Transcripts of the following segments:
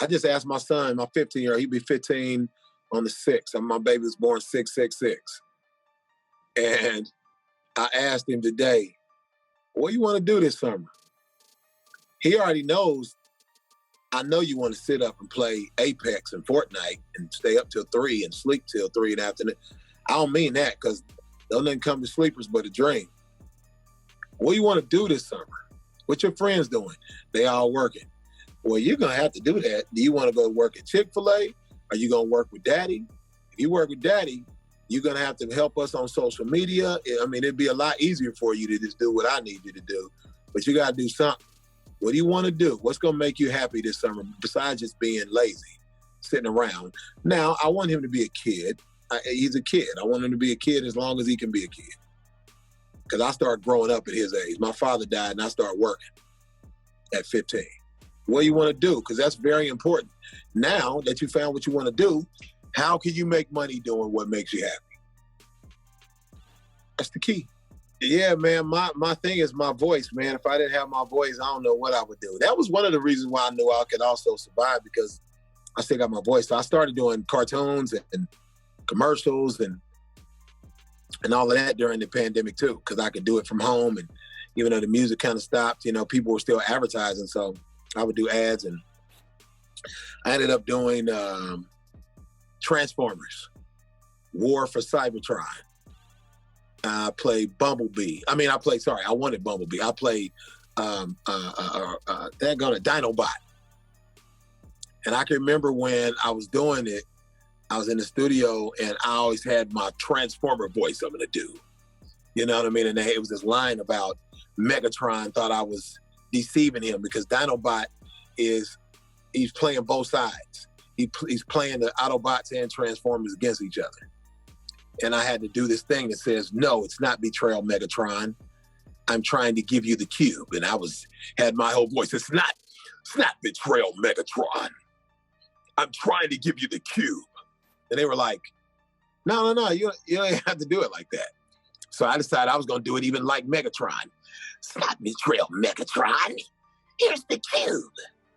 I just asked my son, my 15-year-old, he'd be 15 on the 6th. My baby was born 666. And I asked him today, what do you want to do this summer? He already knows, I know you want to sit up and play Apex and Fortnite and stay up till 3 and sleep till 3 in the afternoon. I don't mean that, because don't nothing come to sleepers but a dream. What do you want to do this summer? What your friends doing? They all working. Well, you're going to have to do that. Do you want to go work at Chick-fil-A? Are you going to work with Daddy? If you work with Daddy, you're going to have to help us on social media. I mean, it'd be a lot easier for you to just do what I need you to do. But you got to do something. What do you want to do? What's going to make you happy this summer besides just being lazy, sitting around? Now, I want him to be a kid. He's a kid. I want him to be a kid as long as he can be a kid. Because I started growing up at his age. My father died and I started working at 15. What do you want to do? Because that's very important. Now that you found what you want to do, how can you make money doing what makes you happy? That's the key. Yeah, man, my thing is my voice, man. If I didn't have my voice, I don't know what I would do. That was one of the reasons why I knew I could also survive, because I still got my voice. So I started doing cartoons and commercials and all of that during the pandemic too, because I could do it from home. And even though the music kind of stopped, people were still advertising. So I would do ads, and I ended up doing Transformers, War for Cybertron. I played Bumblebee. I wanted Bumblebee. I played Dinobot. And I can remember when I was doing it, I was in the studio and I always had my Transformer voice I'm gonna do. You know what I mean? And it was this line about Megatron thought I was deceiving him because Dinobot he's playing both sides. He's playing the Autobots and Transformers against each other. And I had to do this thing that says, no, it's not betrayal, Megatron. I'm trying to give you the cube. And I had my whole voice. It's not betrayal, Megatron. I'm trying to give you the cube. And they were like, no, you don't have to do it like that. So I decided I was going to do it even like Megatron. It's not betrayal, Megatron. Here's the cube.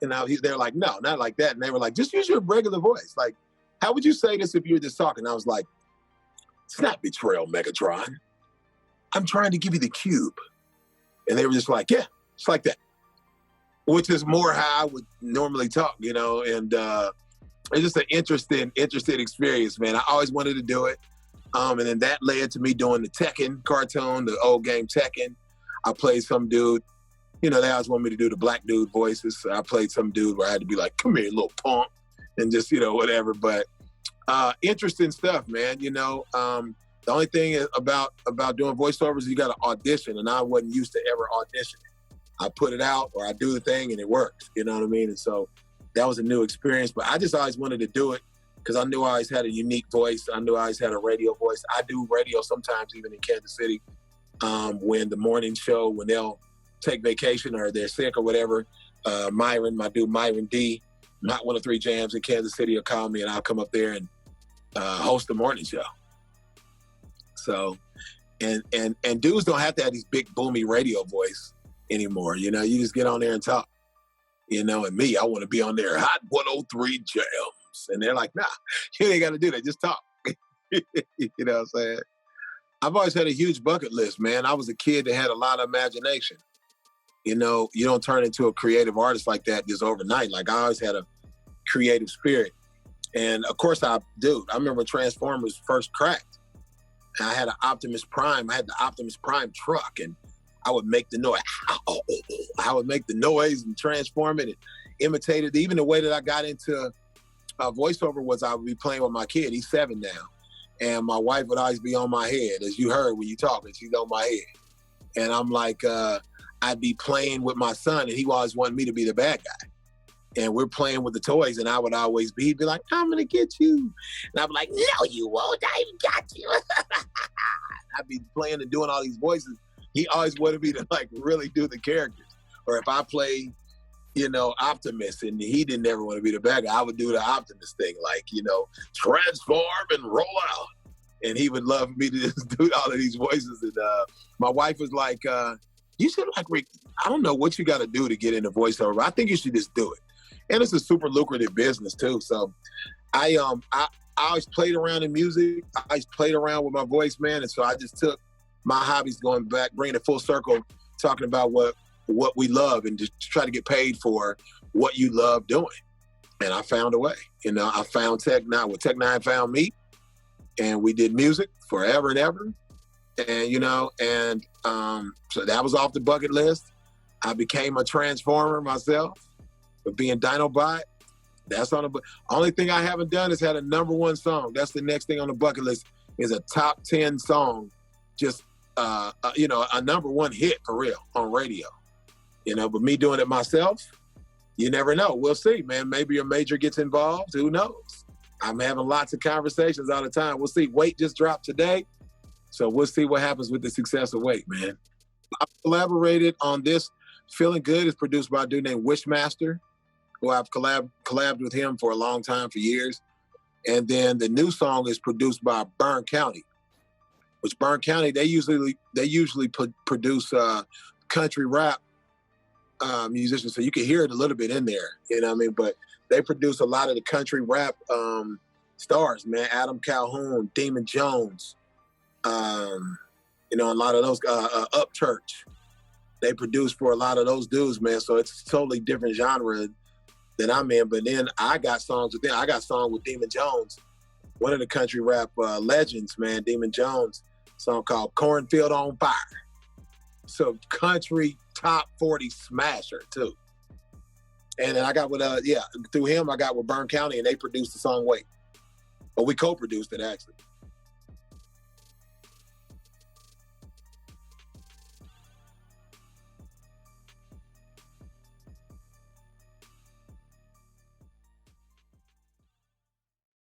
And now they're like, no, not like that. And they were like, just use your regular voice. Like, how would you say this if you were just talking? And I was like, it's not betrayal, Megatron. I'm trying to give you the cube. And they were just like, yeah, it's like that. Which is more how I would normally talk, and it's just an interesting experience, man. I always wanted to do it. And then that led to me doing the Tekken cartoon, the old game Tekken. I played some dude, they always want me to do the black dude voices. So I played some dude where I had to be like, come here, little punk, and just, whatever. But interesting stuff, man. The only thing about doing voiceovers is you got to audition, and I wasn't used to ever auditioning. I put it out or I do the thing and it works, you know what I mean? And so that was a new experience, but I just always wanted to do it because I knew I always had a unique voice. I knew I always had a radio voice. I do radio sometimes even in Kansas City when the morning show, when they'll take vacation or they're sick or whatever, my dude Myron D, Not 103 Jams in Kansas City will call me and I'll come up there and host the morning show. So, and dudes don't have to have these big boomy radio voice anymore. You just get on there and talk. And me, I want to be on there, Hot 103 Jams. And they're like, nah, you ain't got to do that. Just talk. You know what I'm saying? I've always had a huge bucket list, man. I was a kid that had a lot of imagination. You don't turn into a creative artist like that just overnight. Like, I always had a creative spirit. And, of course, I remember when Transformers first cracked. And I had an Optimus Prime. I had the Optimus Prime truck, and I would make the noise. I would make the noise and transform it and imitate it. Even the way that I got into voiceover was I would be playing with my kid. He's 7 now. And my wife would always be on my head, as you heard when you talking. She's on my head. And I'm like, I'd be playing with my son, and he always wanted me to be the bad guy. And we're playing with the toys, and I would always he'd be like, I'm going to get you. And I'd be like, no, you won't. I got you. I'd be playing and doing all these voices. He always wanted me to, like, really do the characters. Or if I play, Optimus, and he didn't ever want to be the bad guy, I would do the Optimus thing, like, transform and roll out. And he would love me to just do all of these voices. And my wife was like, you should, like, I don't know what you got to do to get into voiceover. I think you should just do it. And it's a super lucrative business too. So I always played around in music. I always played around with my voice, man. And so I just took my hobbies going back, bringing it full circle, talking about what we love and just try to get paid for what you love doing. And I found a way. You know, I found Tech Nine. Well, Tech Nine found me, and we did music forever and ever. And, you know, and so that was off the bucket list. I became a transformer myself, but being Dinobot, that's on the only thing I haven't done is had a #1 song. That's the next thing on the bucket list is a top 10 song, just, you know, a #1 hit for real on radio. You know, but me doing it myself, you never know. We'll see, man. Maybe a major gets involved. Who knows? I'm having lots of conversations all the time. We'll see. Wait just dropped today. So we'll see what happens with the success of Wait, man. I've collaborated on this. Feeling Good is produced by a dude named Wishmaster, who I've collabed with him for a long time, for years. And then the new song is produced by Bern County, which Bern County, they usually produce country rap musicians. So you can hear it a little bit in there, you know what I mean? But they produce a lot of the country rap stars, man. Adam Calhoun, Demon Jones, you know, a lot of those, Upchurch. They produce for a lot of those dudes, man. So it's a totally different genre than I'm in. But then I got songs with them. I got songs with Demon Jones, one of the country rap legends, man. Demon Jones, song called Cornfield on Fire. So country top 40 smasher too. And then I got with, through him, I got with Bern County, and they produced the song Wait. But we co-produced it, actually.